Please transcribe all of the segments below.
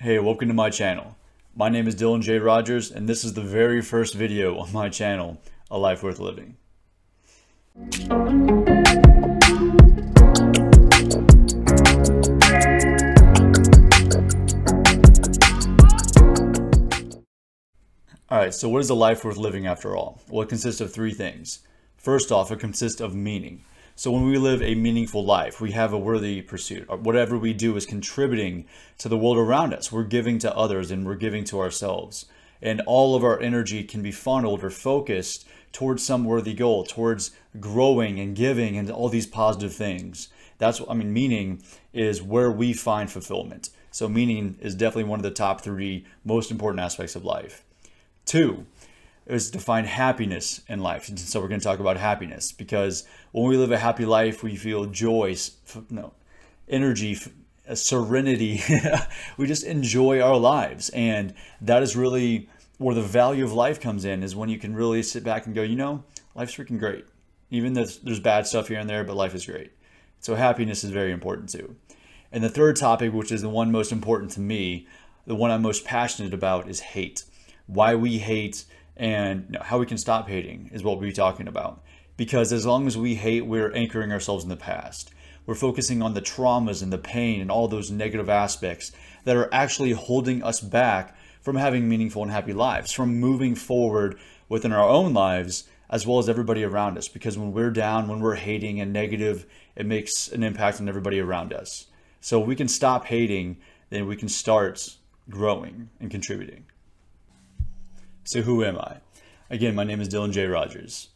Hey, welcome to my channel. My name is Dylan J. Rogers, and this is the very first video on my channel, A Life Worth Living. Alright, so what is a life worth living after all? Well, it consists of three things. First off, it consists of meaning. So when we live a meaningful life, we have a worthy pursuit. Whatever we do is contributing to the world around us. We're giving to others and we're giving to ourselves. And all of our energy can be funneled or focused towards some worthy goal, towards growing and giving and all these positive things. Meaning is where we find fulfillment. So meaning is definitely one of the top three most important aspects of life. Two is to find happiness in life. And so we're going to talk about happiness because when we live a happy life, we feel joy, energy, serenity. We just enjoy our lives. And that is really where the value of life comes in, is when you can really sit back and go, life's freaking great. Even though there's bad stuff here and there, but life is great. So happiness is very important too. And the third topic, which is the one most important to me, the one I'm most passionate about, is hate. Why we hate and how we can stop hating is what we'll be talking about. Because as long as we hate, we're anchoring ourselves in the past. We're focusing on the traumas and the pain and all those negative aspects that are actually holding us back from having meaningful and happy lives, from moving forward within our own lives as well as everybody around us. Because when we're down, when we're hating and negative, it makes an impact on everybody around us. So if we can stop hating, then we can start growing and contributing. So who am I? Again, my name is Dylan J. Rogers.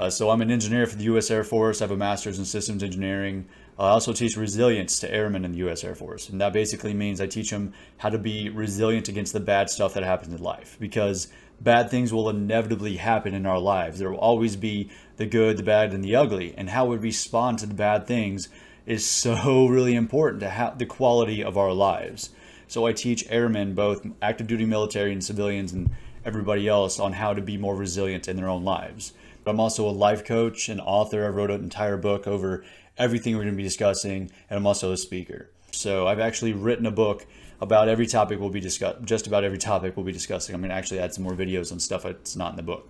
So I'm an engineer for the U.S. Air Force. I have a master's in systems engineering. I also teach resilience to airmen in the U.S. Air Force. And that basically means I teach them how to be resilient against the bad stuff that happens in life. Because bad things will inevitably happen in our lives. There will always be the good, the bad, and the ugly. And how we respond to the bad things is so really important to the quality of our lives. So I teach airmen, both active duty military and civilians and everybody else, on how to be more resilient in their own lives. But I'm also a life coach and author. I wrote an entire book over everything we're going to be discussing, and I'm also a speaker. So I've actually written a book about every topic we'll be discussing, just about every topic we'll be discussing. I'm going to actually add some more videos on stuff that's not in the book.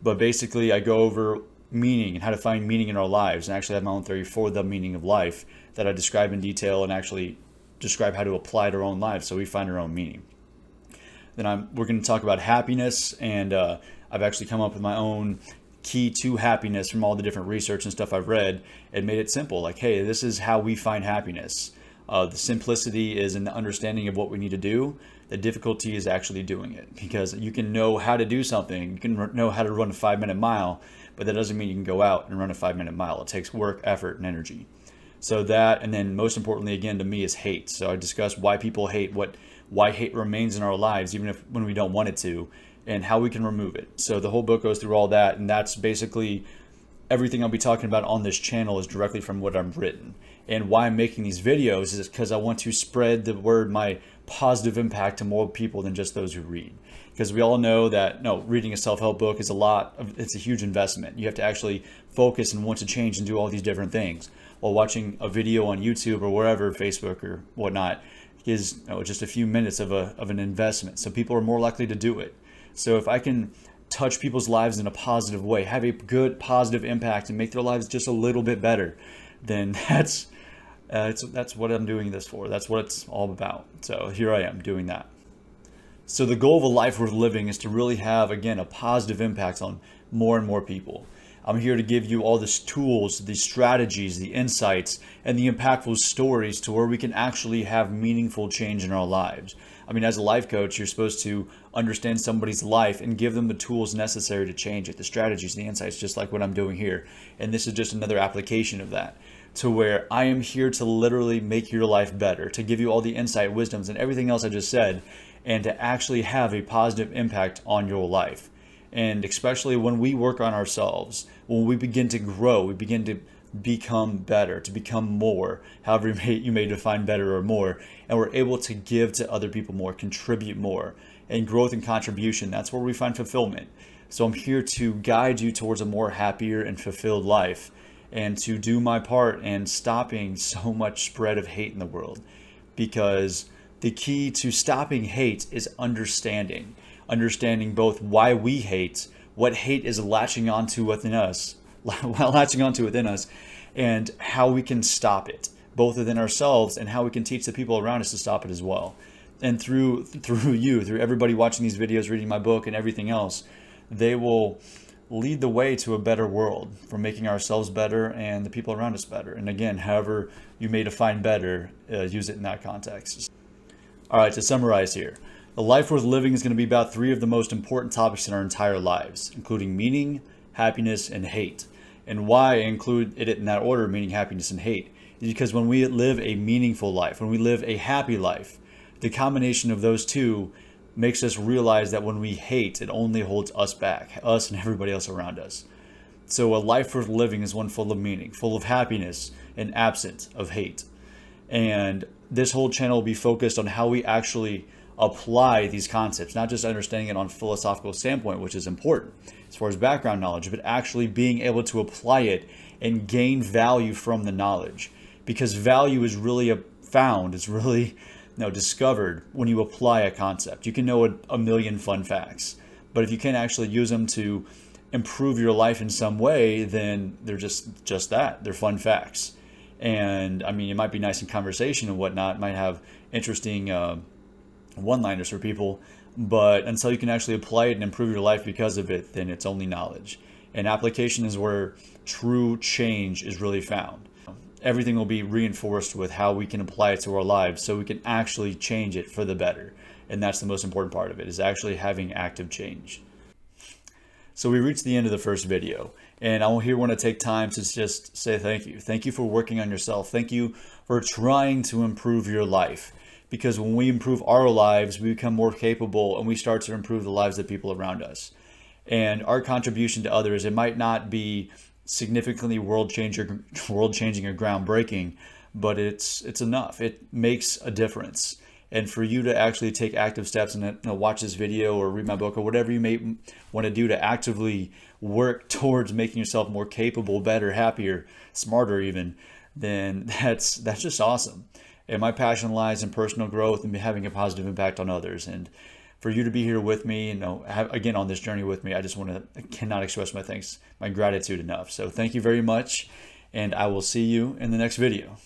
But basically, I go over meaning and how to find meaning in our lives, and actually have my own theory for the meaning of life that I describe in detail and actually describe how to apply to our own lives so we find our own meaning. Then we're going to talk about happiness, and I've actually come up with my own key to happiness from all the different research and stuff I've read, and made it simple. Like, hey, this is how we find happiness. The simplicity is in the understanding of what we need to do. The difficulty is actually doing it, because you can know how to do something. You can know how to run a 5-minute mile, but that doesn't mean you can go out and run a 5-minute mile. It takes work, effort, and energy. So that, and then most importantly, again, to me, is hate. So I discuss why people hate, why hate remains in our lives, even when we don't want it to, and how we can remove it. So the whole book goes through all that, and that's basically everything I'll be talking about on this channel is directly from what I've written. And why I'm making these videos is because I want to spread the word, my positive impact, to more people than just those who read. Because we all know that reading a self-help book is it's a huge investment. You have to actually focus and want to change and do all these different things. While watching a video on YouTube or wherever, Facebook or whatnot, is just a few minutes of an investment. So people are more likely to do it. So if I can touch people's lives in a positive way, have a good positive impact, and make their lives just a little bit better, then that's what I'm doing this for. That's what it's all about. So here I am doing that. So the goal of a life worth living is to really have, again, a positive impact on more and more people. I'm here to give you all these tools, the strategies, the insights, and the impactful stories to where we can actually have meaningful change in our lives. As a life coach, you're supposed to understand somebody's life and give them the tools necessary to change it, the strategies, the insights, just like what I'm doing here. And this is just another application of that, to where I am here to literally make your life better, to give you all the insight, wisdoms, and everything else I just said, and to actually have a positive impact on your life. And especially when we work on ourselves, when we begin to grow, we begin to become better, to become more, however you may define better or more, and we're able to give to other people more, contribute more, and growth and contribution, that's where we find fulfillment. So I'm here to guide you towards a more happier and fulfilled life, and to do my part in stopping so much spread of hate in the world, because The key to stopping hate is understanding both why we hate, what hate is latching onto within us, and how we can stop it, both within ourselves and how we can teach the people around us to stop it as well. And through everybody watching these videos, reading my book, and everything else, they will lead the way to a better world, for making ourselves better and the people around us better. And again, however you may define better, use it in that context. All right, to summarize here, a life worth living is going to be about 3 of the most important topics in our entire lives, including meaning, happiness, and hate. And why I include it in that order, meaning, happiness, and hate, is because when we live a meaningful life, when we live a happy life, the combination of those two makes us realize that when we hate, it only holds us back, us and everybody else around us. So a life worth living is one full of meaning, full of happiness, and absent of hate. And this whole channel will be focused on how we actually apply these concepts, not just understanding it on a philosophical standpoint, which is important as far as background knowledge, but actually being able to apply it and gain value from the knowledge. Because value is really found, it's really discovered when you apply a concept. You can know a million fun facts, but if you can't actually use them to improve your life in some way, then they're just that. They're fun facts. And I mean, it might be nice in conversation and whatnot, might have interesting one-liners for people, but until you can actually apply it and improve your life because of it, then it's only knowledge. And application is where true change is really found. Everything will be reinforced with how we can apply it to our lives so we can actually change it for the better. And that's the most important part of it, is actually having active change. So we reached the end of the first video, and I here want to take time to just say thank you. Thank you for working on yourself. Thank you for trying to improve your life. Because when we improve our lives, we become more capable and we start to improve the lives of people around us. And our contribution to others, it might not be significantly world-changing or groundbreaking, but it's enough. It makes a difference. And for you to actually take active steps and watch this video or read my book or whatever you may want to do to actively work towards making yourself more capable, better, happier, smarter even, then that's just awesome. And my passion lies in personal growth and having a positive impact on others. And for you to be here with me, again, on this journey with me, I cannot express my gratitude enough. So thank you very much, and I will see you in the next video.